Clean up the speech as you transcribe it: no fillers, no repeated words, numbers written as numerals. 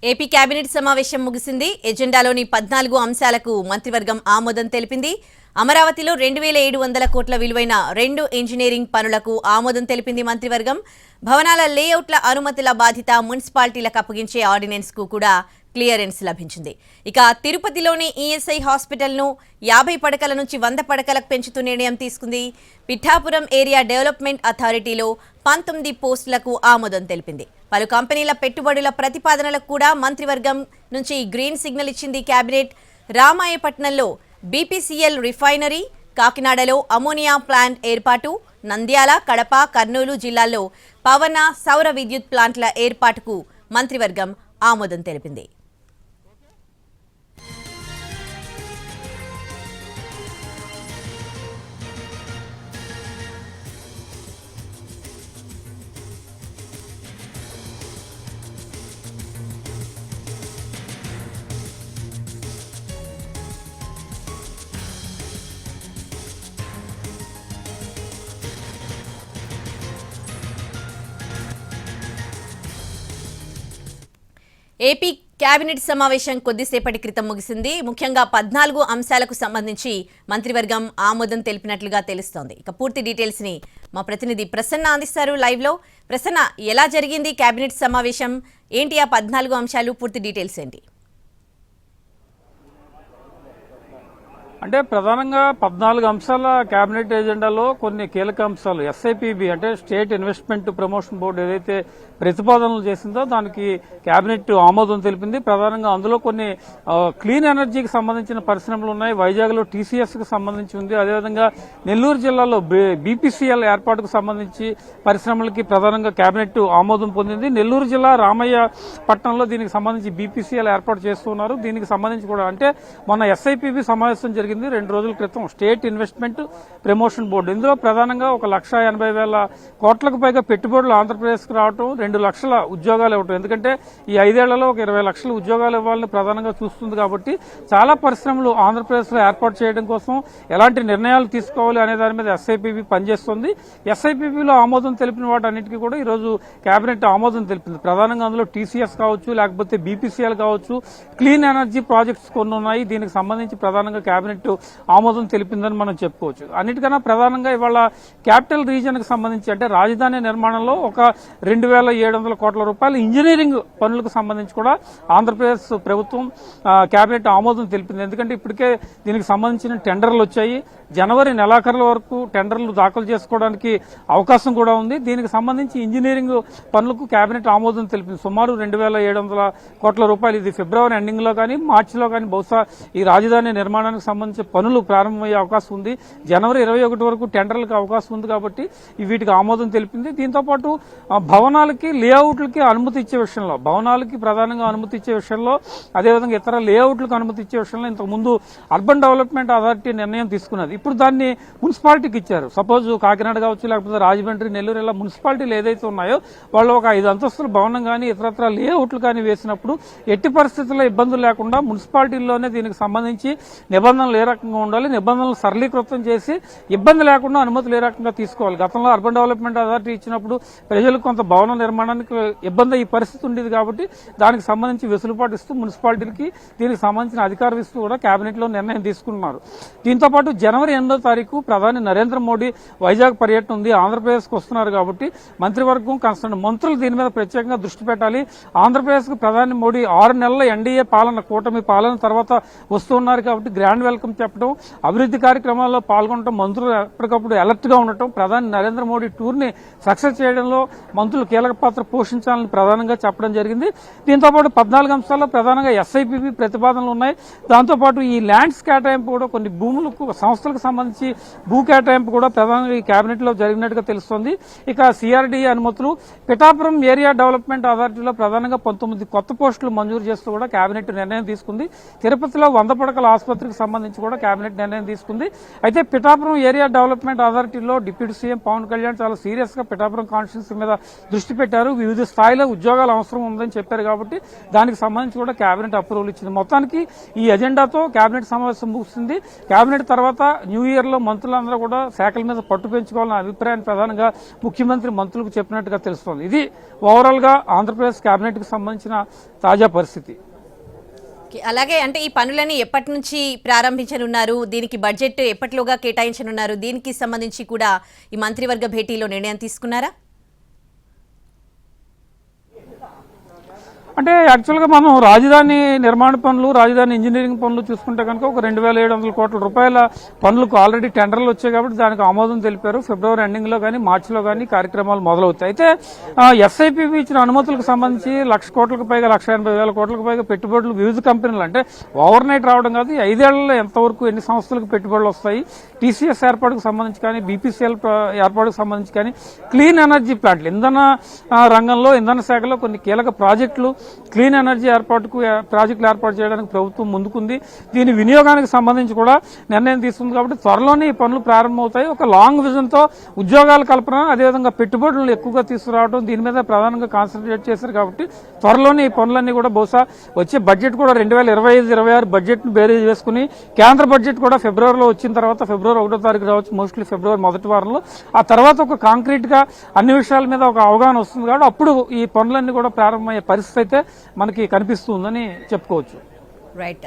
AP cabinet సమావేశం ముగిసింది. ఎజెండాలోని 14 అంశాలకు మంత్రివర్గం ఆమోదం తెలిపింది. అమరావతిలో 2700 కోట్ల విలువైన 2 ఇంజనీరింగ్ పనులకు ఆమోదం తెలిపింది మంత్రివర్గం. భవనాల లేఅవుట్ల అనుమతుల బాధ్యత మున్సిపాలిటీలకు అప్పగించే ఆర్డినెన్స్ కు కూడా క్లియరెన్స్ లభించింది. ఇక తిరుపతిలోని ఈఎస్ఐ హాస్పిటల్ను 50 పడకల నుంచి 100 పడకలకు పెంచుతూ నిర్ణయం తీసుకుంది. పిఠాపురం ఏరియా డెవలప్మెంట్ అథారిటీలో 19 పోస్టులకు ఆమోదం తెలిపింది. పలు కంపెనీల పెట్టుబడుల ప్రతిపాదనలకు కూడా మంత్రివర్గం నుంచి గ్రీన్ సిగ్నల్ ఇచ్చింది కేబినెట్. రామాయపట్నంలో బీపీసీఎల్ రిఫైనరీ, కాకినాడలో అమోనియా ప్లాంట్ ఏర్పాటు, నంద్యాల, కడప, కర్నూలు జిల్లాల్లో పవన, సౌర విద్యుత్ ప్లాంట్ల ఏర్పాటుకు మంత్రివర్గం ఆమోదం తెలిపింది. ఏపీ కేబినెట్ సమావేశం కొద్దిసేపటి క్రితం ముగిసింది. ముఖ్యంగా 14 అంశాలకు సంబంధించి మంత్రివర్గం ఆమోదం తెలిపినట్లుగా తెలుస్తోంది. ఇక పూర్తి డీటెయిల్స్ ని మా ప్రతినిధి ప్రసన్న అందిస్తారు లైవ్ లో. ప్రసన్న, ఎలా జరిగింది కేబినెట్ సమావేశం? ఏంటి ఆ 14 అంశాలు? పూర్తి డీటెయిల్స్ ఏంటి? అంటే ప్రధానంగా 14 అంశాల కేబినెట్ ఎజెండాలో కొన్ని కీలక అంశాలు ఎస్ఐపిబి అంటే స్టేట్ ఇన్వెస్ట్మెంట్ ప్రమోషన్ బోర్డు ఏదైతే ప్రతిపాదనలు చేసిందో దానికి కేబినెట్ ఆమోదం తెలిపింది. ప్రధానంగా అందులో కొన్ని క్లీన్ ఎనర్జీకి సంబంధించిన పరిశ్రమలు ఉన్నాయి. వైజాగ్ లో టీసీఎస్ కు సంబంధించి ఉంది. అదేవిధంగా నెల్లూరు జిల్లాలో బీపీసీఎల్ ఏర్పాటుకు సంబంధించి పరిశ్రమలకి ప్రధానంగా కేబినెట్ ఆమోదం పొందింది. నెల్లూరు జిల్లా రామయ్య పట్టణంలో దీనికి సంబంధించి బీపీసీఎల్ ఏర్పాటు చేస్తున్నారు. దీనికి సంబంధించి కూడా అంటే మొన్న ఎస్ఐపిబి సమావేశం జరిగింది 2 రోజుల క్రితం స్టేట్ ఇన్వెస్ట్మెంట్ ప్రమోషన్ బోర్డు. ఇందులో ప్రధానంగా 1,80,000 కోట్లకు పైగా పెట్టుబడులు ఆంధ్రప్రదేశ్ కు రావడం, 2 లక్షల ఉద్యోగాలు ఇవ్వటం. ఎందుకంటే ఈ 5 ఏళ్లలో 20 లక్షల ఉద్యోగాలు ఇవ్వాలని ప్రధానంగా చూస్తుంది. కాబట్టి చాలా పరిశ్రమలు ఆంధ్రప్రదేశ్ లో ఏర్పాటు చేయడం కోసం ఎలాంటి నిర్ణయాలు తీసుకోవాలి అనే దాని మీద ఎస్ఐపిబి పనిచేస్తుంది. ఎస్ఐపిబిలో ఆమోదం తెలిపిన వాటన్నిటికీ కూడా ఈ రోజు కేబినెట్ ఆమోదం తెలిపింది. ప్రధానంగా అందులో టీసీఎస్ కావచ్చు, లేకపోతే బీపీసీఎల్ కావచ్చు, క్లీన్ ఎనర్జీ ప్రాజెక్ట్స్ కొన్ని ఉన్నాయి. దీనికి సంబంధించి ప్రధానంగా కేబినెట్ ఆమోదం తెలిపిందని మనం చెప్పుకోవచ్చు. అన్నిటికన్నా ప్రధానంగా ఇవాళ క్యాపిటల్ రీజియన్ కి సంబంధించి అంటే రాజధాని నిర్మాణంలో 2,700 కోట్ల రూపాయలు ఇంజనీరింగ్ పనులకు సంబంధించి కూడా ఆంధ్రప్రదేశ్ ప్రభుత్వం కేబినెట్ ఆమోదం తెలిపింది. ఎందుకంటే ఇప్పటికే దీనికి సంబంధించిన టెండర్లు వచ్చాయి. జనవరి నెలాఖరుల వరకు టెండర్లు దాఖలు చేసుకోవడానికి అవకాశం కూడా ఉంది. దీనికి సంబంధించి ఇంజనీరింగ్ పనులకు కేబినెట్ ఆమోదం తెలిపింది. సుమారు 2,700 కోట్ల రూపాయలు. ఇది ఫిబ్రవరి ఎండింగ్ లో కానీ మార్చిలో కానీ బహుశా ఈ రాజధాని నిర్మాణానికి సంబంధించిన పనులు ప్రారంభమయ్యే అవకాశం ఉంది. జనవరి 21 వరకు టెండర్లకు అవకాశం ఉంది. కాబట్టి వీటికి ఆమోదం తెలిపింది. దీంతో పాటు భవనాలకి లేఅవుట్లకి అనుమతి ఇచ్చే విషయంలో, భవనాలకి ప్రధానంగా అనుమతి ఇచ్చే విషయంలో, అదేవిధంగా ఇతర లేఅవుట్లకు అనుమతి ఇచ్చే విషయంలో ఇంతకుముందు అర్బన్ డెవలప్మెంట్ అథారిటీ నిర్ణయం తీసుకున్నది. ఇప్పుడు దాన్ని మున్సిపాలిటీకి ఇచ్చారు. సపోజ్ కాకినాడ కావచ్చు, లేకపోతే రాజమండ్రి, నెల్లూరు ఇలా మున్సిపాలిటీలు ఏదైతే ఉన్నాయో వాళ్ళు ఒక 5 అంతస్తుల భవనం కానీ ఇతరత్ర లేఅవుట్లు కానీ వేసినప్పుడు ఎట్టి పరిస్థితుల్లో ఇబ్బందులు లేకుండా మున్సిపాలిటీల్లోనే దీనికి సంబంధించి నిబంధనలు ఏ రకంగా ఉండాలి, నిబంధనలు సరళీకృతం చేసి ఇబ్బంది లేకుండా అనుమతులు ఏ రకంగా తీసుకోవాలి. గతంలో అర్బన్ డెవలప్మెంట్ అథారిటీ ఇచ్చినప్పుడు ప్రజలకు కొంత భవన నిర్మాణానికి ఇబ్బంది ఈ పరిస్థితి ఉండేది. కాబట్టి దానికి సంబంధించి వెసులుబాటు ఇస్తూ మున్సిపాలిటీలకి దీనికి సంబంధించిన అధికారం ఇస్తూ కూడా కేబినెట్ లో నిర్ణయం తీసుకున్నారు. దీంతో పాటు జనవరి 8వ తారీఖు ప్రధాని నరేంద్ర మోడీ వైజాగ్ పర్యటన ఉంది. ఆంధ్రప్రదేశ్ కు వస్తున్నారు. కాబట్టి మంత్రివర్గం కన్సర్న్ మంత్రులు దీని మీద ప్రత్యేకంగా దృష్టి పెట్టాలి. ఆంధ్రప్రదేశ్ కు ప్రధాని మోడీ 6 నెలల ఎన్డీఏ పాలన, కూటమి పాలన తర్వాత వస్తున్నారు. కాబట్టి గ్రాండ్ వెల్కమ్ చెప్పడం, అభివృద్ధి కార్యక్రమాల్లో పాల్గొనడం, మంత్రులు ఎప్పటికప్పుడు అలర్ట్ గా ఉండటం, ప్రధాని నరేంద్ర మోడీ టూర్ ని సక్సెస్ చేయడంలో మంత్రులు కీలక పాత్ర పోషించాలని ప్రధానంగా చెప్పడం జరిగింది. దీంతో పాటు 14 అంశాల్లో ప్రధానంగా ఎస్ఐపిబి ప్రతిపాదనలు ఉన్నాయి. దాంతో పాటు ఈ ల్యాండ్స్ కేటాయింపు కూడా కొన్ని భూములకు సంస్థలకు సంబంధించి భూ కేటాయింపు కూడా ప్రధానంగా ఈ కేబినెట్ లో జరిగినట్టుగా తెలుస్తోంది. ఇక సిఆర్డీఏ అనుమతులు, పిఠాపురం ఏరియా డెవలప్మెంట్ అథారిటీలో ప్రధానంగా 19 కొత్త పోస్టులు మంజూరు చేస్తూ కూడా కేబినెట్ నిర్ణయం తీసుకుంది. తిరుపతిలో 100 పడకల ఆసుపత్రికి సంబంధించి సంబంధించి కూడా కేబినెట్ నిర్ణయం తీసుకుంది. అయితే పిఠాపురం ఏరియా డెవలప్మెంట్ అథారిటీలో డిప్యూటీ సీఎం పవన్ కళ్యాణ్ చాలా సీరియస్ గా పిఠాపురం కాన్స్టిట్యూన్సీ మీద దృష్టి పెట్టారు. వివిధ స్థాయిలో ఉద్యోగాల అవసరం ఉందని చెప్పారు కాబట్టి దానికి సంబంధించి కూడా కేబినెట్ అప్రూవల్ ఇచ్చింది. మొత్తానికి ఈ ఎజెండాతో కేబినెట్ సమావేశం ముగిసింది. కేబినెట్ తర్వాత న్యూ ఇయర్ లో మంత్రులందరూ కూడా శాఖల మీద పట్టు పెంచుకోవాలన్న అభిప్రాయాన్ని ప్రధానంగా ముఖ్యమంత్రి మంత్రులకు చెప్పినట్టుగా తెలుస్తోంది. ఇది ఓవరాల్ గా ఆంధ్రప్రదేశ్ కేబినెట్ కి సంబంధించిన తాజా పరిస్థితి. అలాగే అంటే ఈ పనులని ఎప్పటి నుంచి ప్రారంభించనున్నారు, దీనికి బడ్జెట్ ఎప్పటిలోగా కేటాయించనున్నారు, దీనికి సంబంధించి కూడా ఈ మంత్రివర్గ భేటీలో నిర్ణయం తీసుకున్నారా? అంటే యాక్చువల్గా మనం రాజధాని నిర్మాణ పనులు, రాజధాని ఇంజనీరింగ్ పనులు చూసుకుంటే కనుక ఒక 2,700 కోట్ల రూపాయల పనులకు ఆల్రెడీ టెండర్లు వచ్చాయి కాబట్టి దానికి ఆమోదం తెలిపారు. ఫిబ్రవరి ఎండింగ్ లో కానీ మార్చిలో కానీ కార్యక్రమాలు మొదలవుతాయి. అయితే ఎస్ఐపిబి ఇచ్చిన అనుమతులకు సంబంధించి 1,00,000 కోట్లకు పైగా 1,80,000 కోట్లకు పైగా పెట్టుబడులు వివిధ కంపెనీలు, అంటే ఓవర్ నైట్ రావడం కాదు, 5 ఏళ్లలో ఎంతవరకు ఎన్ని సంస్థలకు పెట్టుబడులు వస్తాయి, టీసీఎస్ ఏర్పాటుకు సంబంధించి కానీ, బీపీసీఎల్ ఏర్పాటుకు సంబంధించి కానీ, క్లీన్ ఎనర్జీ ప్లాంట్లు, ఇంధన రంగంలో ఇంధన శాఖలో కొన్ని కీలక ప్రాజెక్టులు, క్లీన్ ఎనర్జీ ప్రాజెక్టులు ఏర్పాటు చేయడానికి ప్రభుత్వం ముందుకుంది. దీని వినియోగానికి సంబంధించి కూడా నిర్ణయం తీసుకుంది కాబట్టి త్వరలోనే ఈ పనులు ప్రారంభమవుతాయి. ఒక లాంగ్ విజన్ తో ఉద్యోగాల కల్పన, అదేవిధంగా పెట్టుబడులను ఎక్కువగా తీసుకురావడం, దీని మీద ప్రధానంగా కాన్సన్ట్రేట్ చేశారు కాబట్టి త్వరలోనే ఈ పనులన్నీ కూడా బహుశా వచ్చే బడ్జెట్ కూడా 2025-26 బడ్జెట్ ను బేరీజ్ వేసుకుని, కేంద్ర బడ్జెట్ కూడా ఫిబ్రవరిలో వచ్చిన తర్వాత ఫిబ్రవరి 1వ తారీఖు రావచ్చు, మోస్ట్లీ ఫిబ్రవరి మొదటి వారంలో. ఆ తర్వాత ఒక కాంక్రీట్ గా అన్ని విషయాల మీద ఒక అవగాహన వస్తుంది కాబట్టి అప్పుడు ఈ పనులన్నీ కూడా ప్రారంభమయ్యే పరిస్థితి అయితే మనకి కనిపిస్తుందని చెప్పుకోవచ్చు. రైట్.